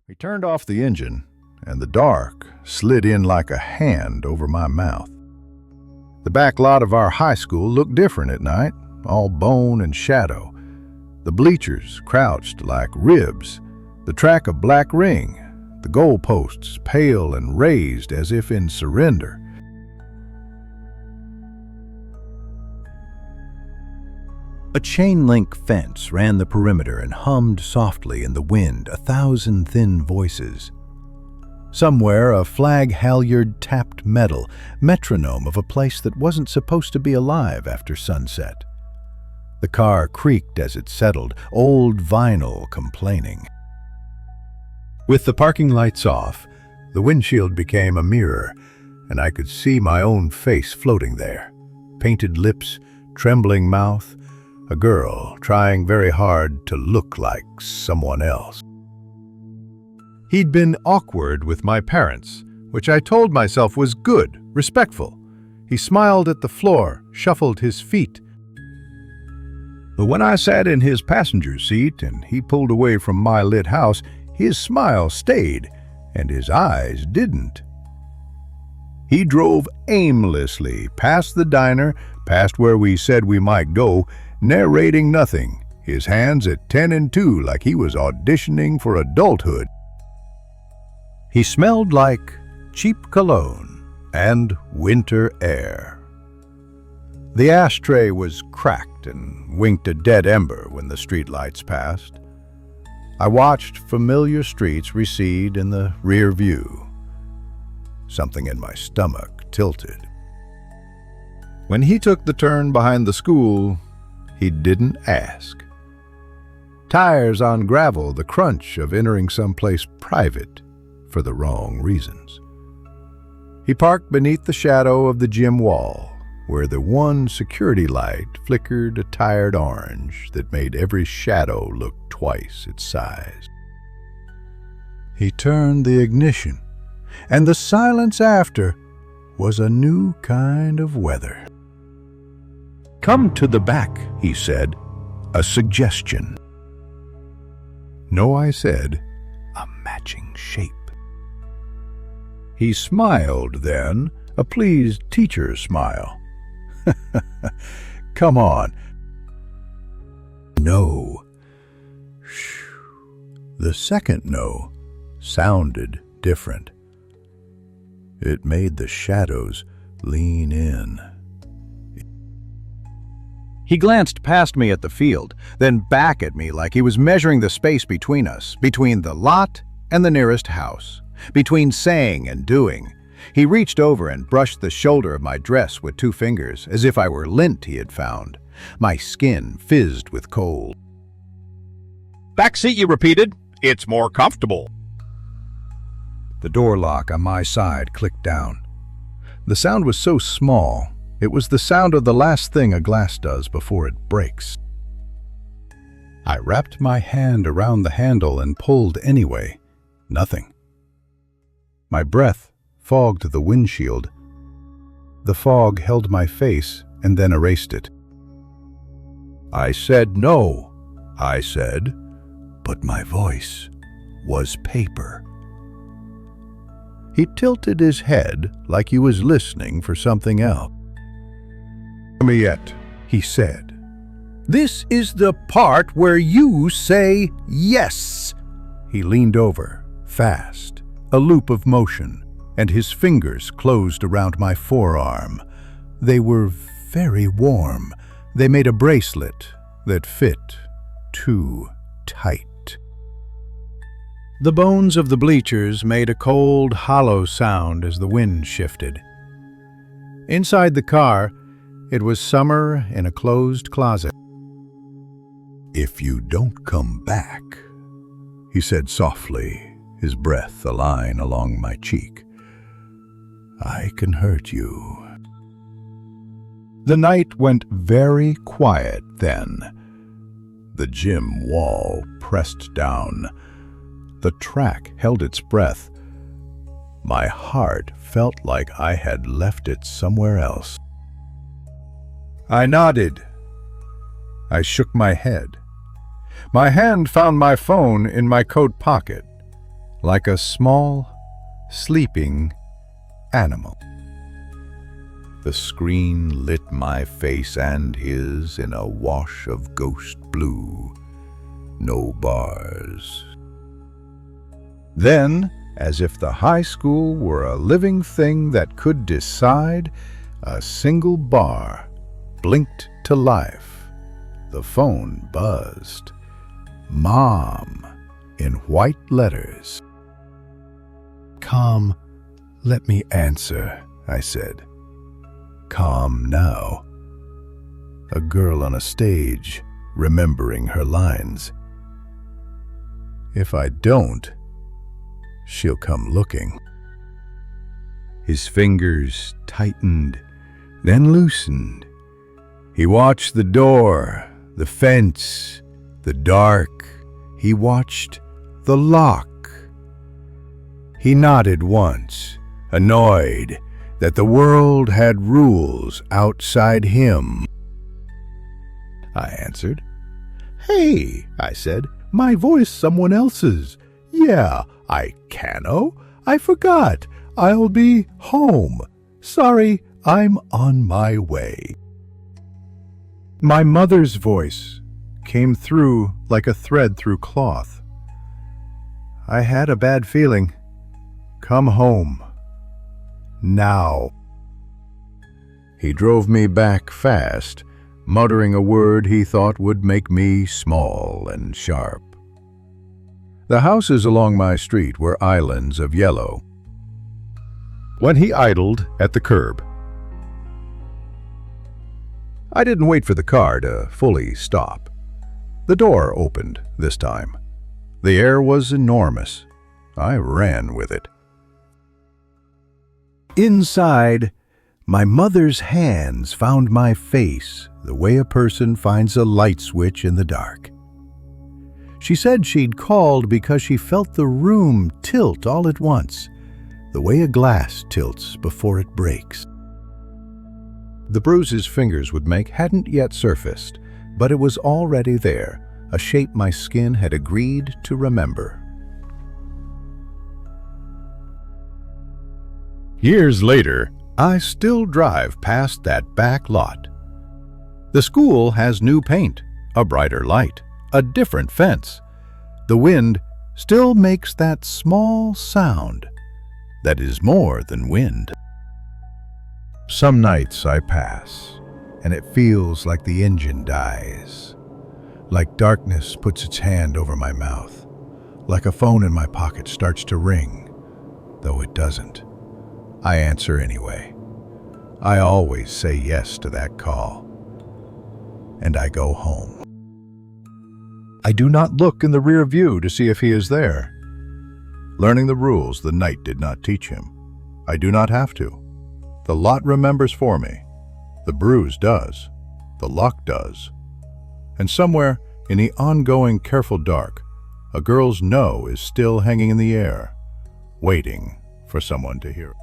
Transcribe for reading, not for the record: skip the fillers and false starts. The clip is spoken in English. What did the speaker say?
We turned off the engine, and the dark slid in like a hand over my mouth. The back lot of our high school looked different at night, all bone and shadow. The bleachers crouched like ribs, the track a black ring, the goalposts pale and raised as if in surrender. A chain-link fence ran the perimeter and hummed softly in the wind 1,000 thin voices. Somewhere a flag halyard tapped metal, metronome of a place that wasn't supposed to be alive after sunset. The car creaked as it settled, old vinyl complaining. With the parking lights off, the windshield became a mirror, and I could see my own face floating there. Painted lips, trembling mouth, a girl trying very hard to look like someone else. He'd been awkward with my parents, which I told myself was good, respectful. He smiled at the floor, shuffled his feet. But when I sat in his passenger seat and he pulled away from my lit house, his smile stayed, and his eyes didn't. He drove aimlessly past the diner, past where we said we might go, narrating nothing, his hands at 10 and 2 like he was auditioning for adulthood. He smelled like cheap cologne and winter air. The ashtray was cracked and winked a dead ember when the streetlights passed. I watched familiar streets recede in the rear view. Something in my stomach tilted. When he took the turn behind the school, he didn't ask. Tires on gravel, the crunch of entering someplace private for the wrong reasons. He parked beneath the shadow of the gym wall, where the one security light flickered a tired orange that made every shadow look twice its size. He turned the ignition, and the silence after was a new kind of weather. "Come to the back," he said, a suggestion. "No," I said, a matching shape. He smiled then, a pleased teacher's smile. "Come on." "No." The second no sounded different. It made the shadows lean in. He glanced past me at the field, then back at me like he was measuring the space between us, between the lot and the nearest house, between saying and doing. He reached over and brushed the shoulder of my dress with 2 fingers, as if I were lint he had found. My skin fizzed with cold. "Back seat," you repeated. "It's more comfortable." The door lock on my side clicked down. The sound was so small, it was the sound of the last thing a glass does before it breaks. I wrapped my hand around the handle and pulled anyway. Nothing. My breath fogged the windshield. The fog held my face and then erased it. "I said no," I said, but my voice was paper. He tilted his head like he was listening for something else. "Me yet," he said. "This is the part where you say yes." He leaned over, fast, a loop of motion, and his fingers closed around my forearm. They were very warm. They made a bracelet that fit too tight. The bones of the bleachers made a cold, hollow sound as the wind shifted. Inside the car, it was summer in a closed closet. "If you don't come back," he said softly, his breath a line along my cheek, "I can hurt you." The night went very quiet then. The gym wall pressed down. The track held its breath. My heart felt like I had left it somewhere else. I nodded. I shook my head. My hand found my phone in my coat pocket. like a small, sleeping animal. The screen lit my face and his in a wash of ghost blue. No bars. Then, as if the high school were a living thing that could decide, a single bar blinked to life. The phone buzzed. Mom, in white letters. "Calm, let me answer," I said. Calm now. A girl on a stage, remembering her lines. If I don't, she'll come looking. His fingers tightened, then loosened. He watched the door, the fence, the dark. He watched the lock. He nodded once, annoyed that the world had rules outside him. I answered. "Hey," I said, "my voice someone else's. Yeah, I cano. I forgot. I'll be home. Sorry, I'm on my way." My mother's voice came through like a thread through cloth. I had a bad feeling. Come home. Now. He drove me back fast, muttering a word he thought would make me small and sharp. The houses along my street were islands of yellow. When he idled at the curb, I didn't wait for the car to fully stop. The door opened this time. The air was enormous. I ran with it. Inside, my mother's hands found my face the way a person finds a light switch in the dark. She said she'd called because she felt the room tilt all at once, the way a glass tilts before it breaks. The bruises fingers would make hadn't yet surfaced, but it was already there, a shape my skin had agreed to remember. Years later, I still drive past that back lot. The school has new paint, a brighter light, a different fence. The wind still makes that small sound that is more than wind. Some nights I pass, and it feels like the engine dies, like darkness puts its hand over my mouth, like a phone in my pocket starts to ring, though it doesn't. I answer anyway. I always say yes to that call. And I go home. I do not look in the rear view to see if he is there. Learning the rules the night did not teach him. I do not have to. The lot remembers for me. The bruise does. The lock does. And somewhere in the ongoing careful dark, a girl's no is still hanging in the air, waiting for someone to hear it.